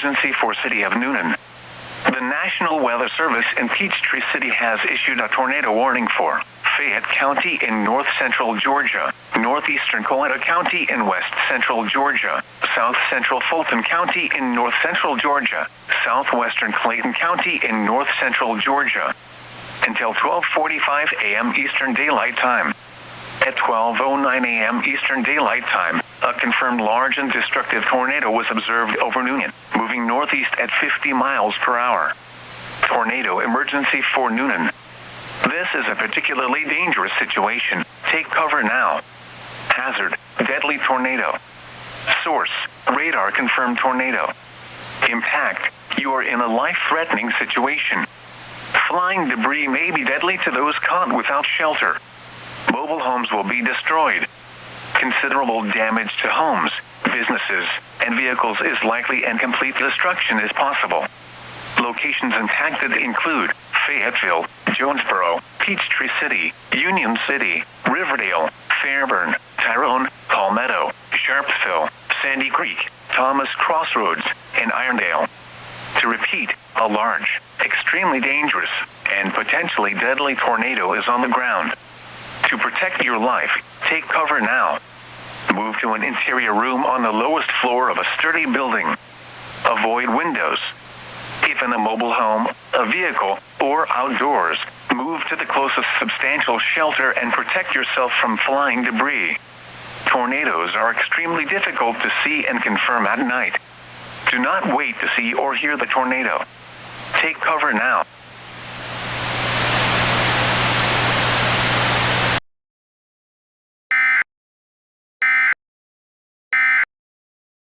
emergency for City of Newnan. The National Weather Service in Peachtree City has issued a tornado warning for Fayette County in north-central Georgia, northeastern Coletta County in west-central Georgia, south-central Fulton County in north-central Georgia, southwestern Clayton County in north-central Georgia, until 12:45 a.m. Eastern Daylight Time. At 12:09 a.m. Eastern Daylight Time, a confirmed large and destructive tornado was observed over Newnan, moving northeast at 50 miles per hour. Tornado emergency for Newnan. This is a particularly dangerous situation. Take cover now. Hazard, deadly tornado. Source, radar confirmed tornado. Impact, you are in a life-threatening situation. Flying debris may be deadly to those caught without shelter. Mobile homes will be destroyed. Considerable damage to homes, businesses, and vehicles is likely and complete destruction is possible. Locations impacted include Fayetteville, Jonesboro, Peachtree City, Union City, Riverdale, Fairburn, Tyrone, Palmetto, Sharpsville, Sandy Creek, Thomas Crossroads, and Irondale. To repeat, a large, extremely dangerous, and potentially deadly tornado is on the ground. To protect your life, take cover now. Move to an interior room on the lowest floor of a sturdy building. Avoid windows. If in a mobile home, a vehicle, or outdoors, move to the closest substantial shelter and protect yourself from flying debris. Tornadoes are extremely difficult to see and confirm at night. Do not wait to see or hear the tornado. Take cover now.